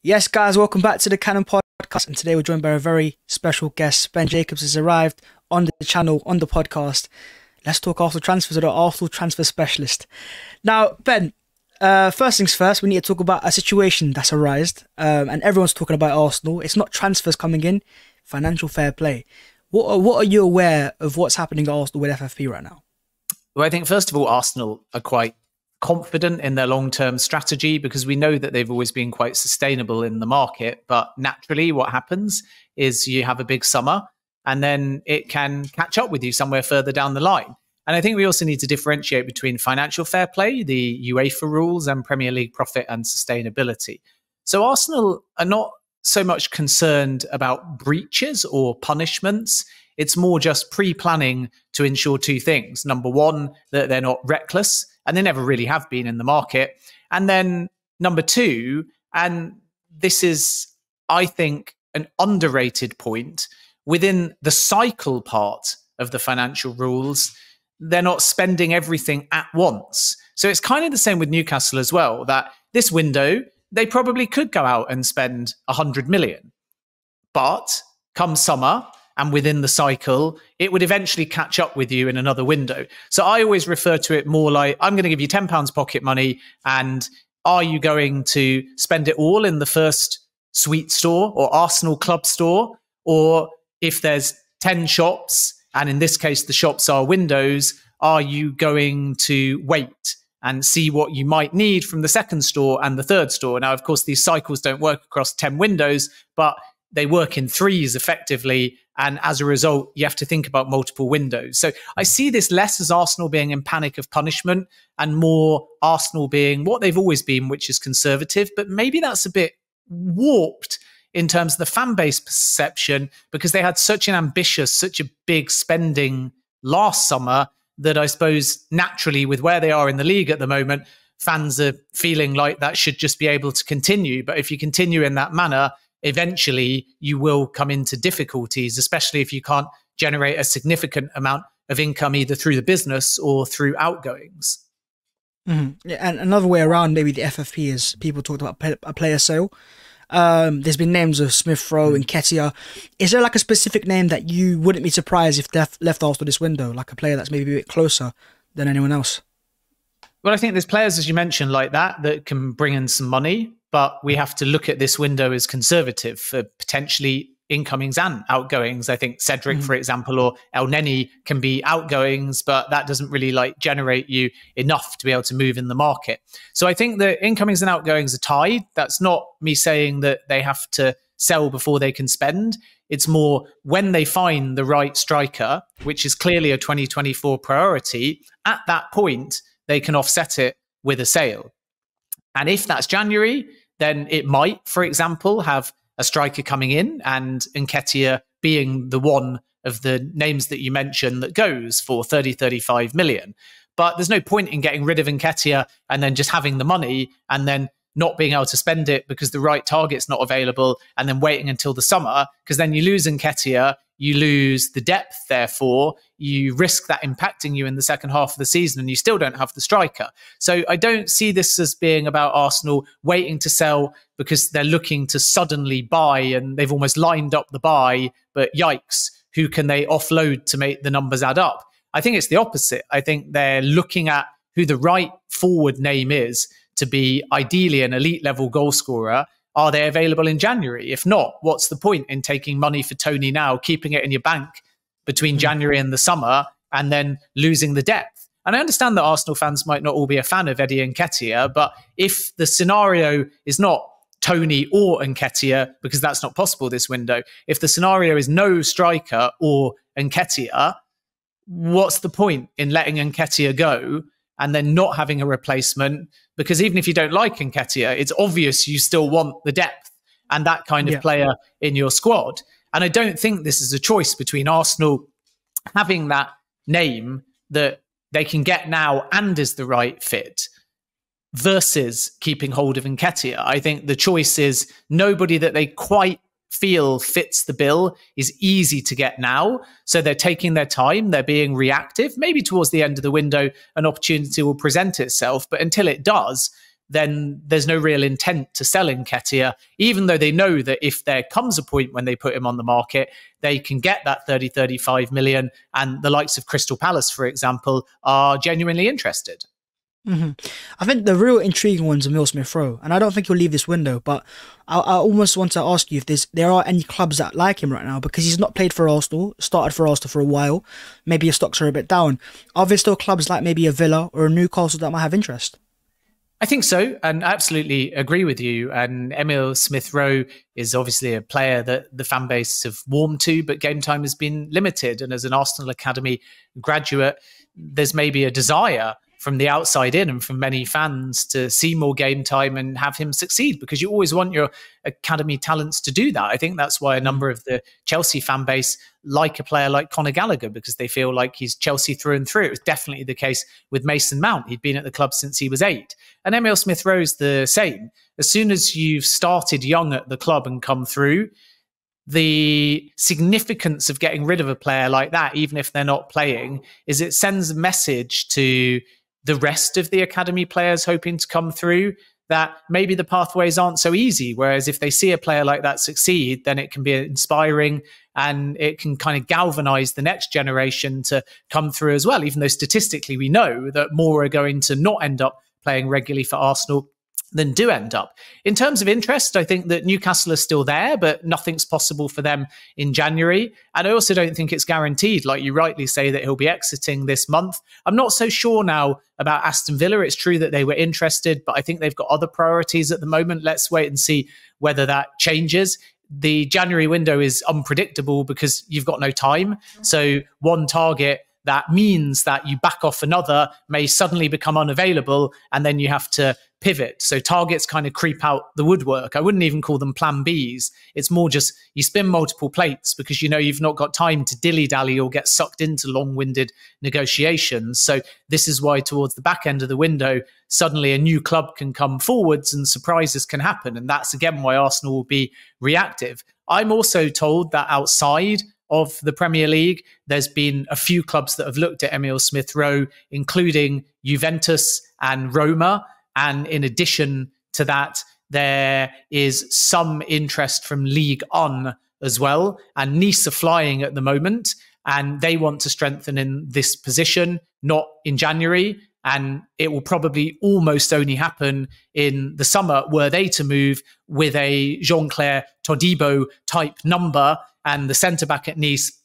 Yes, guys, welcome back to the Cannon Podcast. And today we're joined by a very special guest. Ben Jacobs has arrived on the channel, on the podcast. Let's talk Arsenal transfers with our Arsenal transfer specialist. Now, Ben, first things first, we need to talk about a situation that's arisen, and everyone's talking about Arsenal. It's not transfers coming in, financial fair play. What are you aware of what's happening at Arsenal with FFP right now? Well, I think first of all, Arsenal are quite confident in their long-term strategy because we know that they've always been quite sustainable in the market. But naturally, what happens is you have a big summer and then it can catch up with you somewhere further down the line. And I think we also need to differentiate between financial fair play, the UEFA rules, and Premier League profit and sustainability. So Arsenal are not so much concerned about breaches or punishments. It's more just pre-planning to ensure two things. Number one, that they're not reckless, and they never really have been in the market. And then number two, and this is, I think, an underrated point, within the cycle part of the financial rules, they're not spending everything at once. So it's kind of the same with Newcastle as well, that this window, they probably could go out and spend 100 million. But come summer, and within the cycle, it would eventually catch up with you in another window. So I always refer to it more like, I'm going to give you £10 pocket money, and are you going to spend it all in the first sweet store or Arsenal club store? Or if there's 10 shops, and in this case, the shops are windows, are you going to wait and see what you might need from the second store and the third store? Now, of course, these cycles don't work across 10 windows, but they work in threes effectively. And as a result, you have to think about multiple windows. So I see this less as Arsenal being in panic of punishment and more Arsenal being what they've always been, which is conservative. But maybe that's a bit warped in terms of the fan base perception because they had such an ambitious, such a big spending last summer that I suppose naturally with where they are in the league at the moment, fans are feeling like that should just be able to continue. But if you continue in that manner, eventually you will come into difficulties, especially if you can't generate a significant amount of income either through the business or through outgoings. Mm-hmm. Yeah, and another way around maybe the FFP is people talked about a player sale. There's been names of Smith Rowe and Nketiah. Is there like a specific name that you wouldn't be surprised if left Arsenal this window, like a player that's maybe a bit closer than anyone else? Well, I think there's players, as you mentioned, like that can bring in some money. But we have to look at this window as conservative for potentially incomings and outgoings. I think Cedric, for example, or El Neni can be outgoings, but that doesn't really generate you enough to be able to move in the market. So I think the incomings and outgoings are tied. That's not me saying that they have to sell before they can spend. It's more when they find the right striker, which is clearly a 2024 priority, at that point, they can offset it with a sale. And if that's January, then it might, for example, have a striker coming in and Nketiah being the one of the names that you mentioned that goes for 30, 35 million. But there's no point in getting rid of Nketiah and then just having the money and then not being able to spend it because the right target's not available and then waiting until the summer, because then you lose Nketiah, you lose the depth, therefore you risk that impacting you in the second half of the season and you still don't have the striker. So I don't see this as being about Arsenal waiting to sell because they're looking to suddenly buy and they've almost lined up the buy, but yikes, who can they offload to make the numbers add up? I think it's the opposite. I think they're looking at who the right forward name is to be ideally an elite level goal scorer. Are they available in January? If not, what's the point in taking money for Tony now, keeping it in your bank between January and the summer, and then losing the depth? And I understand that Arsenal fans might not all be a fan of Eddie Nketiah, but if the scenario is not Tony or Nketiah, because that's not possible this window, if the scenario is no striker or Nketiah, what's the point in letting Nketiah go and then not having a replacement? Because even if you don't like Nketiah, it's obvious you still want the depth and that kind of player in your squad. And I don't think this is a choice between Arsenal having that name that they can get now and is the right fit versus keeping hold of Nketiah. I think the choice is nobody that they quite feel fits the bill is easy to get now. So they're taking their time. They're being reactive. Maybe towards the end of the window, an opportunity will present itself. But until it does, then there's no real intent to sell Nketiah, even though they know that if there comes a point when they put him on the market, they can get that 30, 35 million. And the likes of Crystal Palace, for example, are genuinely interested. Mm-hmm. I think the real intriguing one's Emile Smith-Rowe, and I don't think he'll leave this window, but I almost want to ask you if there are any clubs that like him right now, because he's not played for Arsenal, started for Arsenal for a while, maybe his stocks are a bit down. Are there still clubs like maybe a Villa or a Newcastle that might have interest? I think so, and I absolutely agree with you. And Emile Smith-Rowe is obviously a player that the fan base have warmed to, but game time has been limited. And as an Arsenal Academy graduate, there's maybe a desire from the outside in and from many fans to see more game time and have him succeed, because you always want your academy talents to do that. I think that's why a number of the Chelsea fan base like a player like Conor Gallagher, because they feel like he's Chelsea through and through. It was definitely the case with Mason Mount. He'd been at the club since he was 8. And Emile Smith-Rowe's the same. As soon as you've started young at the club and come through, the significance of getting rid of a player like that, even if they're not playing, is it sends a message to the rest of the academy players hoping to come through that maybe the pathways aren't so easy. Whereas if they see a player like that succeed, then it can be inspiring and it can kind of galvanize the next generation to come through as well, even though statistically we know that more are going to not end up playing regularly for Arsenal than do end up. In terms of interest, I think that Newcastle are still there, but nothing's possible for them in January. And I also don't think it's guaranteed, like you rightly say, that he'll be exiting this month. I'm not so sure now about Aston Villa. It's true that they were interested, but I think they've got other priorities at the moment. Let's wait and see whether that changes. The January window is unpredictable because you've got no time. So one target that means that you back off another may suddenly become unavailable, and then you have to pivot. So targets kind of creep out the woodwork. I wouldn't even call them plan Bs. It's more just you spin multiple plates because you know you've not got time to dilly-dally or get sucked into long-winded negotiations. So this is why towards the back end of the window, suddenly a new club can come forwards and surprises can happen. And that's again why Arsenal will be reactive. I'm also told that outside of the Premier League, there's been a few clubs that have looked at Emile Smith-Rowe, including Juventus and Roma. And in addition to that, there is some interest from Ligue 1 as well. And Nice are flying at the moment, and they want to strengthen in this position, not in January. And it will probably almost only happen in the summer were they to move with a Jean-Claire Todibo type number. And the centre-back at Nice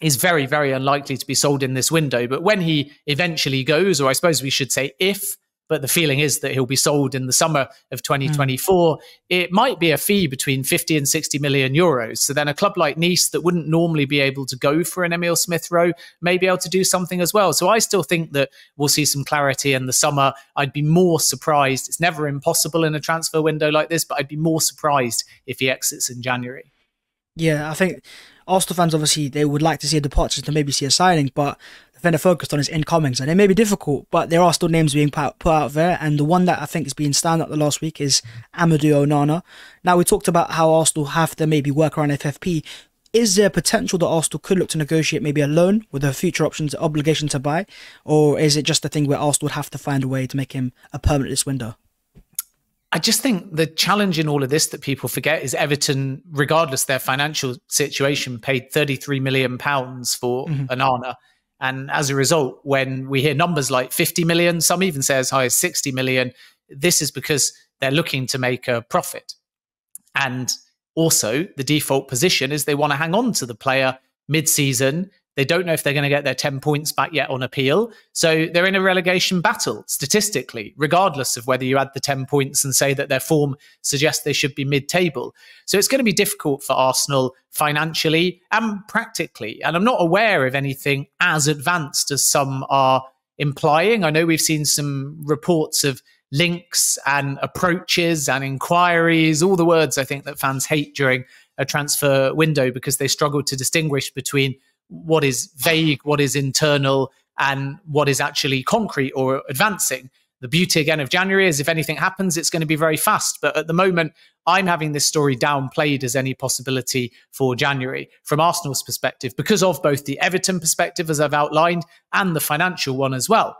is very, very unlikely to be sold in this window. But when he eventually goes, or I suppose we should say if, but the feeling is that he'll be sold in the summer of 2024, it might be a fee between 50 and 60 million euros. So then a club like Nice that wouldn't normally be able to go for an Emile Smith-Rowe may be able to do something as well. So I still think that we'll see some clarity in the summer. I'd be more surprised. It's never impossible in a transfer window like this, but I'd be more surprised if he exits in January. Yeah, I think Arsenal fans, obviously, they would like to see a departure to maybe see a signing, but the thing they're focused on is incomings, and it may be difficult, but there are still names being put out there, and the one that I think has been stand up the last week is Amadou Onana. Now, we talked about how Arsenal have to maybe work around FFP. Is there potential that Arsenal could look to negotiate maybe a loan with a future options obligation to buy, or is it just a thing where Arsenal would have to find a way to make him a permanent this window? I just think the challenge in all of this that people forget is Everton, regardless of their financial situation, paid £33 million for Onana. And as a result, when we hear numbers like 50 million, some even say as high as 60 million, this is because they're looking to make a profit. And also the default position is they want to hang on to the player mid-season. They don't know if they're going to get their 10 points back yet on appeal. So they're in a relegation battle, statistically, regardless of whether you add the 10 points and say that their form suggests they should be mid-table. So it's going to be difficult for Arsenal financially and practically. And I'm not aware of anything as advanced as some are implying. I know we've seen some reports of links and approaches and inquiries, all the words I think that fans hate during a transfer window because they struggle to distinguish between what is vague, what is internal, and what is actually concrete or advancing. The beauty, again, of January is if anything happens, it's going to be very fast. But at the moment, I'm having this story downplayed as any possibility for January from Arsenal's perspective because of both the Everton perspective, as I've outlined, and the financial one as well.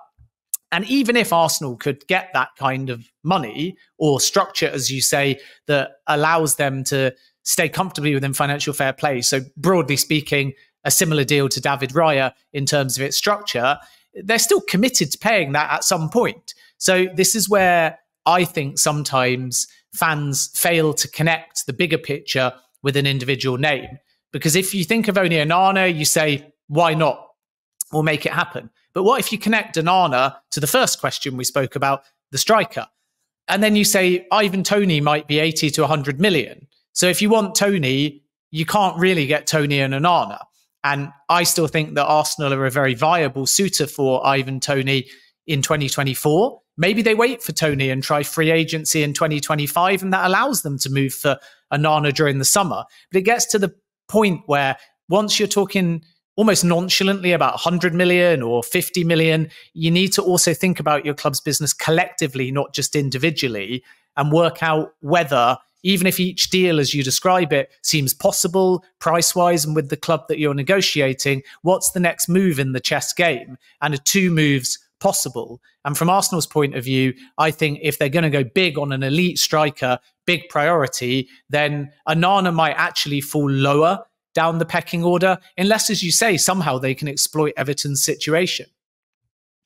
And even if Arsenal could get that kind of money or structure, as you say, that allows them to stay comfortably within financial fair play, so broadly speaking, a similar deal to David Raya in terms of its structure, they're still committed to paying that at some point. So this is where I think sometimes fans fail to connect the bigger picture with an individual name. Because if you think of only Onana, you say, why not? We'll make it happen. But what if you connect Onana to the first question we spoke about, the striker? And then you say Ivan Toney might be 80 to 100 million. So if you want Toney, you can't really get Toney and Onana. And I still think that Arsenal are a very viable suitor for Ivan Toney in 2024. Maybe they wait for Toney and try free agency in 2025, and that allows them to move for Onana during the summer. But it gets to the point where once you're talking almost nonchalantly about 100 million or 50 million, you need to also think about your club's business collectively, not just individually, and work out whether, even if each deal, as you describe it, seems possible price-wise and with the club that you're negotiating, what's the next move in the chess game? And are two moves possible? And from Arsenal's point of view, I think if they're going to go big on an elite striker, big priority, then Onana might actually fall lower down the pecking order, unless, as you say, somehow they can exploit Everton's situation.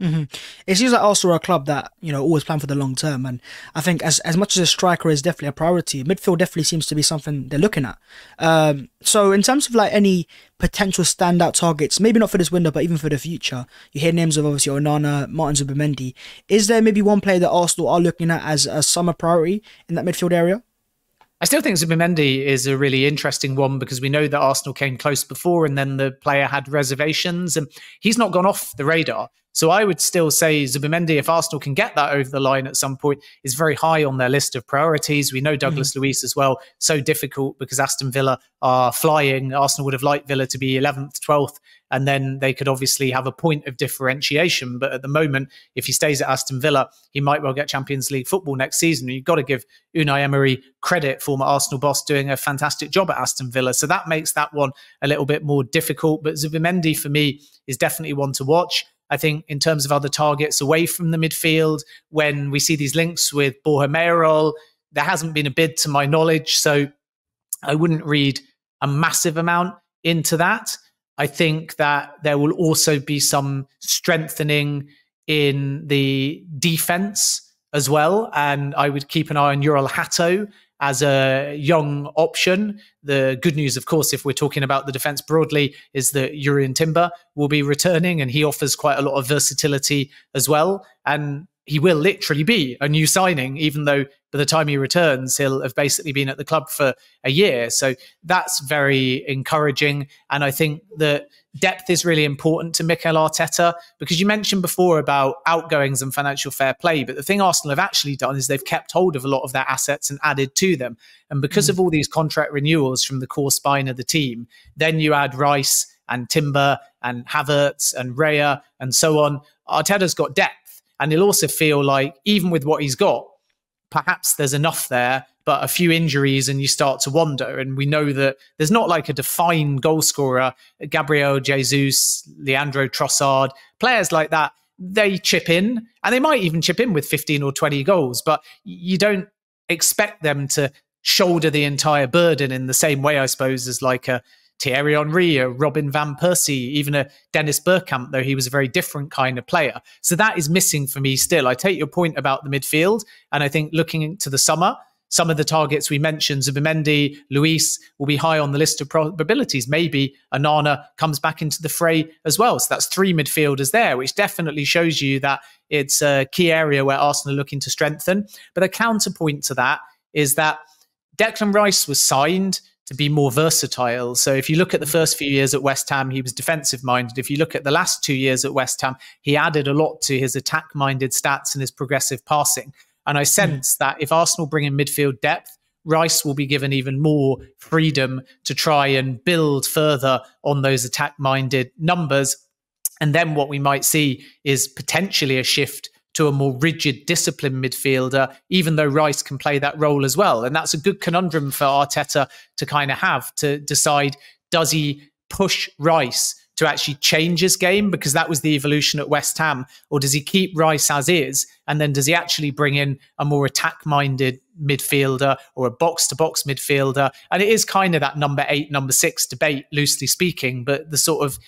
Mm-hmm. It seems like Arsenal are a club that, always plan for the long term. And I think as much as a striker is definitely a priority, midfield definitely seems to be something they're looking at. So in terms of like any potential standout targets, maybe not for this window, but even for the future, you hear names of obviously Onana, Martin Zubimendi. Is there maybe one player that Arsenal are looking at as a summer priority in that midfield area? I still think Zubimendi is a really interesting one because we know that Arsenal came close before and then the player had reservations and he's not gone off the radar. So I would still say Zubimendi, if Arsenal can get that over the line at some point, is very high on their list of priorities. We know Douglas Luiz as well. So difficult because Aston Villa are flying. Arsenal would have liked Villa to be 11th, 12th, and then they could obviously have a point of differentiation. But at the moment, if he stays at Aston Villa, he might well get Champions League football next season. You've got to give Unai Emery credit, former Arsenal boss, doing a fantastic job at Aston Villa. So that makes that one a little bit more difficult. But Zubimendi, for me, is definitely one to watch. I think in terms of other targets away from the midfield, when we see these links with Borja Mayoral, there hasn't been a bid to my knowledge. So I wouldn't read a massive amount into that. I think that there will also be some strengthening in the defense as well. And I would keep an eye on Ural Hato as a young option. The good news, of course, if we're talking about the defence broadly, is that Jurrien Timber will be returning and he offers quite a lot of versatility as well. And he will literally be a new signing, even though by the time he returns, he'll have basically been at the club for a year. So that's very encouraging. And I think that depth is really important to Mikel Arteta, because you mentioned before about outgoings and financial fair play. But the thing Arsenal have actually done is they've kept hold of a lot of their assets and added to them. And because of all these contract renewals from the core spine of the team, then you add Rice and Timber and Havertz and Raya and so on. Arteta's got depth. And he'll also feel like, even with what he's got, perhaps there's enough there, but a few injuries and you start to wonder. And we know that there's not like a defined goal scorer. Gabriel Jesus, Leandro Trossard, players like that, they chip in, and they might even chip in with 15 or 20 goals, but you don't expect them to shoulder the entire burden in the same way, I suppose, as like a Thierry Henry, a Robin van Persie, even a Dennis Bergkamp, though he was a very different kind of player. So that is missing for me still. I take your point about the midfield, and I think looking into the summer, some of the targets we mentioned, Zubimendi, Luis, will be high on the list of probabilities. Maybe Onana comes back into the fray as well. So that's three midfielders there, which definitely shows you that it's a key area where Arsenal are looking to strengthen. But a counterpoint to that is that Declan Rice was signed to be more versatile. So if you look at the first few years at West Ham, he was defensive minded. If you look at the last 2 years at West Ham, he added a lot to his attack minded stats and his progressive passing. And I sense that if Arsenal bring in midfield depth, Rice will be given even more freedom to try and build further on those attack minded numbers. And then what we might see is potentially a shift to a more rigid, disciplined midfielder, even though Rice can play that role as well. And that's a good conundrum for Arteta to kind of have to decide, does he push Rice to actually change his game? Because that was the evolution at West Ham. Or does he keep Rice as is? And then does he actually bring in a more attack-minded midfielder or a box-to-box midfielder? And it is kind of that number 8, number 6 debate, loosely speaking, but the sort of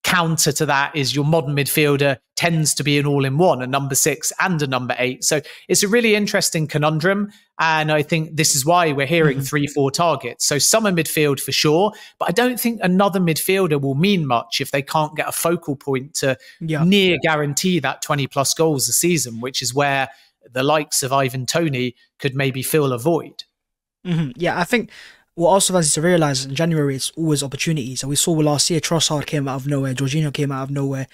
counter to that is your modern midfielder tends to be an all-in-one, a number 6 and a number 8. So it's a really interesting conundrum. And I think this is why we're hearing 3-4 targets. So some are midfield for sure, but I don't think another midfielder will mean much if they can't get a focal point to near guarantee that 20 plus goals a season, which is where the likes of Ivan Toney could maybe fill a void. Yeah, I think what also has to realise in January, it's always opportunities. And we saw last year, Trossard came out of nowhere, Jorginho came out of nowhere.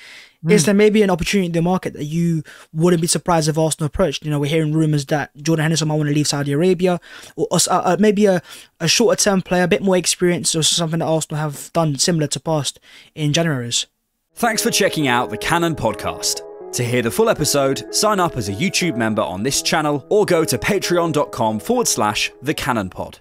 Is there maybe an opportunity in the market that you wouldn't be surprised if Arsenal approached? You know, we're hearing rumours that Jordan Henderson might want to leave Saudi Arabia, or maybe a shorter term player, a bit more experience, or something that Arsenal have done similar to past in January's. Thanks for checking out the Cannon Podcast. To hear the full episode, sign up as a YouTube member on this channel or go to patreon.com/thecannonpod.